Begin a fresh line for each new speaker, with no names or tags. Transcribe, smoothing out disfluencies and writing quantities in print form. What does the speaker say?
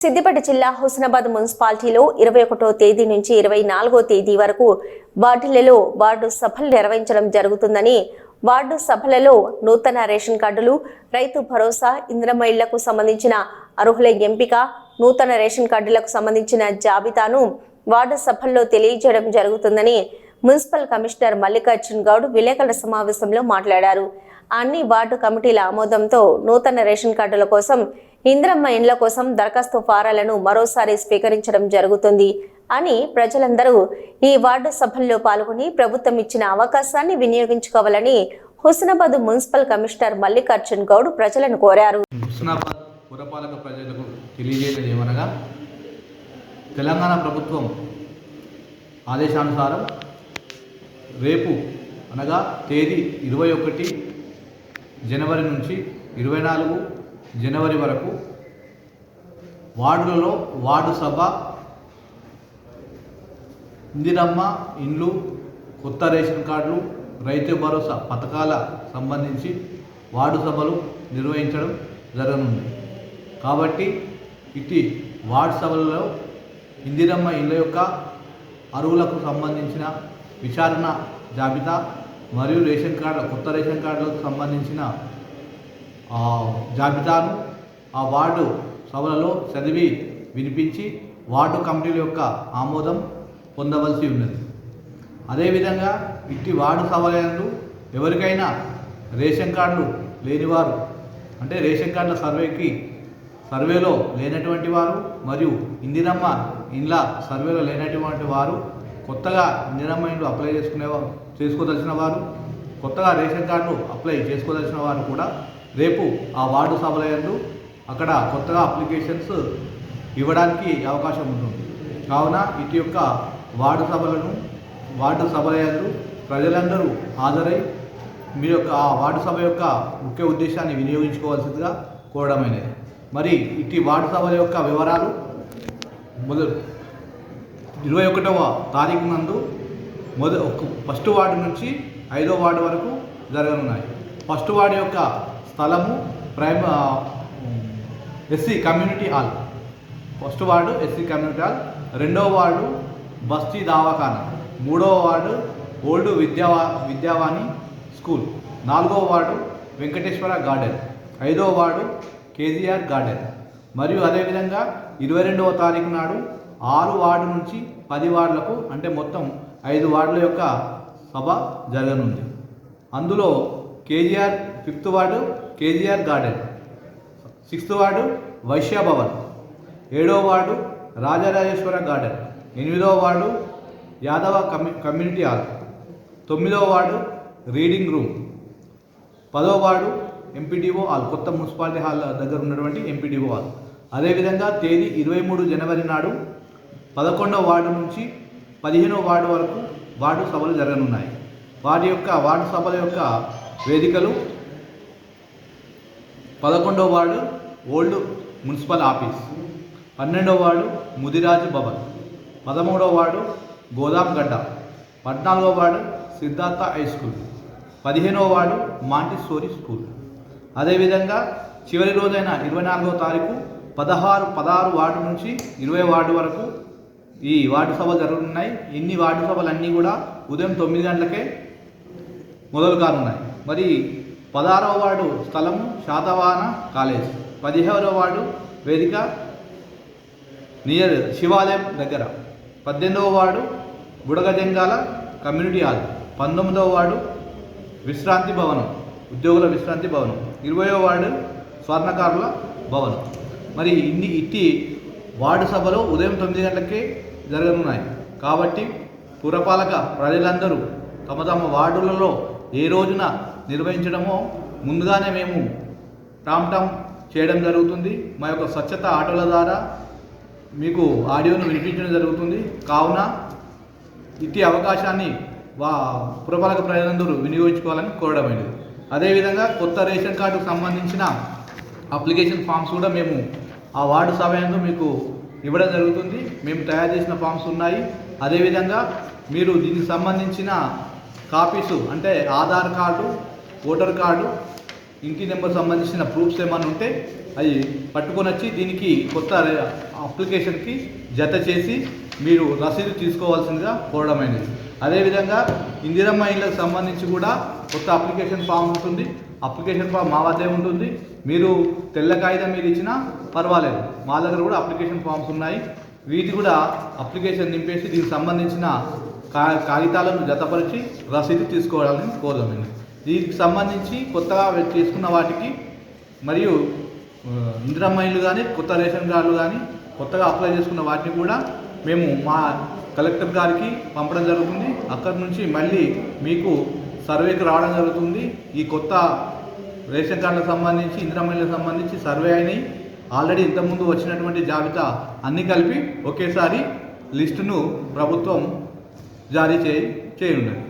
సిద్దిపేట జిల్లా హుస్నాబాద్ మున్సిపాలిటీలో 21వ తేదీ నుంచి 24వ తేదీ వరకు వార్డులలో వార్డు సభలు నిర్వహించడం జరుగుతుందని, వార్డు సభలలో నూతన రేషన్ కార్డులు, రైతు భరోసా, ఇందిరమ్మ ఇళ్లకు సంబంధించిన అర్హుల ఎంపిక, నూతన రేషన్ కార్డులకు సంబంధించిన జాబితాను వార్డు సభల్లో తెలియజేయడం జరుగుతుందని మున్సిపల్ కమిషనర్ మల్లికార్జున్ గౌడ్ విలేకరుల సమావేశంలో మాట్లాడారు. అన్ని వార్డు కమిటీల ఆమోదంతో నూతన రేషన్ కార్డుల కోసం, ఇందిరమ్మ ఇండ్ల కోసం దరఖాస్తు ఫారాలను మరోసారి స్వీకరించడం జరుగుతుంది అని ప్రజలందరూ ఈ వార్డు సభల్లో పాల్గొని ప్రభుత్వం ఇచ్చిన అవకాశాన్ని వినియోగించుకోవాలని హుస్నాబాద్ మున్సిపల్ కమిషనర్ మల్లికార్జున్ గౌడ్ ప్రజలను కోరారు.
హుస్నాబాద్ పురపాలక ప్రజలకు తెలియజేయడం ఏమనగా, తెలంగాణ ప్రభుత్వం ఆదేశానుసారం రేపు అనగా తేదీ 21 జనవరి నుంచి 24 జనవరి వరకు వార్డులలో వార్డు సభ, ఇందిరమ్మ ఇండ్లు, కొత్త రేషన్ కార్డులు, రైతు భరోసా పథకాల సంబంధించి వార్డు సభలు నిర్వహించడం జరగనుంది. కాబట్టి ఇటు వార్డు సభలలో ఇందిరమ్మ ఇళ్ళ యొక్క అర్హులకు సంబంధించిన విచారణ జాబితా మరియు రేషన్ కార్డు, కొత్త రేషన్ కార్డులకు సంబంధించిన జాబితాను ఆ వార్డు సభలలో చదివి వినిపించి వార్డు కమిటీల యొక్క ఆమోదం పొందవలసి ఉన్నది. అదేవిధంగా ఇట్టి వార్డు సభలందు ఎవరికైనా రేషన్ కార్డులు లేనివారు, అంటే రేషన్ కార్డుల సర్వేలో లేనటువంటి వారు మరియు ఇందిరమ్మ ఇండ్ల సర్వేలో లేనటువంటి వారు, కొత్తగా ఇందిరమ్మ ఇండ్లు అప్లై చేసుకోదలిచిన వారు, కొత్తగా రేషన్ కార్డులు అప్లై చేసుకోదలిచిన వారు కూడా రేపు ఆ వార్డు సభలందు అక్కడ కొత్తగా అప్లికేషన్స్ ఇవ్వడానికి అవకాశం ఉంటుంది. కావున ఇటు యొక్క వార్డు సభలందు ప్రజలందరూ హాజరై మీ యొక్క ఆ వార్డు సభ యొక్క ముఖ్య ఉద్దేశాన్ని వినియోగించుకోవాల్సిందిగా కోరడమైనది. మరి ఇటు వార్డు సభల యొక్క వివరాలు 21వ తారీఖు నందు ఫస్ట్ వార్డు నుంచి 5వ వార్డు వరకు జరగనున్నాయి. ఫస్ట్ వార్డు యొక్క స్థలము SC community hall, first ward SC community hall, 2వ వార్డు బస్తీ దవాఖానా, 3వ వార్డు ఓల్డ్ విద్యావాణి స్కూల్, 4వ వార్డు వెంకటేశ్వర గార్డెన్, 5వ వార్డు కేజీఆర్ గార్డెన్. మరియు అదేవిధంగా 22వ తారీఖు నాడు 6 వార్డు నుంచి 10 వార్డులకు, అంటే మొత్తం 5 వార్డుల యొక్క సభ జరగనుంది. అందులో KGR 5th ward KGR garden, 6th ward Vaishya Bhavan, 7వ వార్డు రాజరాజేశ్వర గార్డెన్, 8వ వార్డు యాదవ కమ్యూనిటీ హాల్, 9వ వార్డు రీడింగ్ రూమ్, 10వ వార్డు ఎంపీడీఓ హాల్, కొత్త మున్సిపాలిటీ హాల్ దగ్గర ఉన్నటువంటి ఎంపీడీఓ హాల్. అదేవిధంగా తేదీ 23 జనవరి నాడు 11వ వార్డు నుంచి 15వ వార్డు వరకు వార్డు సభలు జరగనున్నాయి. వార్డు సభల యొక్క వేదికలు 11వ వార్డు ఓల్డ్ మున్సిపల్ ఆఫీస్, 12వ వార్డు ముదిరాజు భవన్, 13వ వార్డు గోదాంగడ్డ, 14వ వార్డు సిద్ధార్థ హై స్కూల్, 15వ వార్డు మాంటిస్సోరీ స్కూల్. అదేవిధంగా చివరి రోజైన 24వ తారీఖు 16 వార్డు నుంచి 20 వార్డు వరకు ఈ వార్డు సభలు జరుగుతున్నాయి. ఇన్ని వార్డు సభలన్నీ కూడా ఉదయం 9 గంటలకే మొదలు కానున్నాయి. మరి 16వ వార్డు స్థలము శాతవాహన కాలేజ్, 15వ వార్డు వేదిక నియర్ శివాలయం దగ్గర, 18వ వార్డు బుడగజంగాల కమ్యూనిటీ హాల్, 19వ వార్డు విశ్రాంతి భవనం, ఉద్యోగుల విశ్రాంతి భవనం, 20వ వార్డు స్వర్ణకారుల భవనం. మరి ఇట్టి వార్డు సభలో ఉదయం 9 గంటలకే జరగనున్నాయి. కాబట్టి పురపాలక ప్రజలందరూ తమ వార్డులలో ఏ రోజున నిర్వహించడమో ముందుగానే మేము టామ్ చేయడం జరుగుతుంది. మా యొక్క స్వచ్ఛత ఆటోల ద్వారా మీకు ఆడియోను వినిపించడం జరుగుతుంది. కావున ఇట్టి అవకాశాన్ని పురపాలక ప్రజలందరూ వినియోగించుకోవాలని కోరడమైనది. అదేవిధంగా కొత్త రేషన్ కార్డుకు సంబంధించిన అప్లికేషన్ ఫామ్స్ కూడా మేము ఆ వార్డు సభయందు మీకు ఇవ్వడం జరుగుతుంది. మేము తయారు చేసిన ఫామ్స్ ఉన్నాయి. అదేవిధంగా మీరు దీనికి సంబంధించిన కాపీసు, అంటే ఆధార్ కార్డు, ఓటర్ కార్డు, ఇంటి నెంబర్ సంబంధించిన ప్రూఫ్స్ ఏమైనా ఉంటే అవి పట్టుకొని వచ్చి దీనికి కొత్త అప్లికేషన్కి జత చేసి మీరు రసీదు తీసుకోవాల్సిందిగా కోరడమైనది. అదేవిధంగా ఇందిరమ్మ ఇళ్ళకు సంబంధించి కూడా కొత్త అప్లికేషన్ ఫామ్ ఉంటుంది. అప్లికేషన్ ఫామ్ మా వద్దే ఉంటుంది. మీరు తెల్ల కాగితం మీద ఇచ్చినా పర్వాలేదు, మా దగ్గర కూడా అప్లికేషన్ ఫామ్స్ ఉన్నాయి. వీటి కూడా అప్లికేషన్ నింపేసి దీనికి సంబంధించిన కాగితాలను జతపరిచి రసీదు తీసుకోవాలని కోరదామండి. దీనికి సంబంధించి కొత్తగా చేసుకున్న వాటికి మరియు ఇందిరమ్మ ఇల్లు కానీ కొత్త రేషన్ కార్డులు కానీ కొత్తగా అప్లై చేసుకున్న వాటిని కూడా మేము మా కలెక్టర్ గారికి పంపడం జరుగుతుంది. అక్కడి నుంచి మళ్ళీ మీకు సర్వేకి రావడం జరుగుతుంది. ఈ కొత్త రేషన్ కార్డులకు సంబంధించి ఇందిరమ్మ ఇళ్ళకు సంబంధించి సర్వే అయినాయి. ఆల్రెడీ ఇంతకుముందు వచ్చినటువంటి జాబితా అన్నీ కలిపి ఒకేసారి లిస్టును ప్రభుత్వం జారీ చేయనున్నది.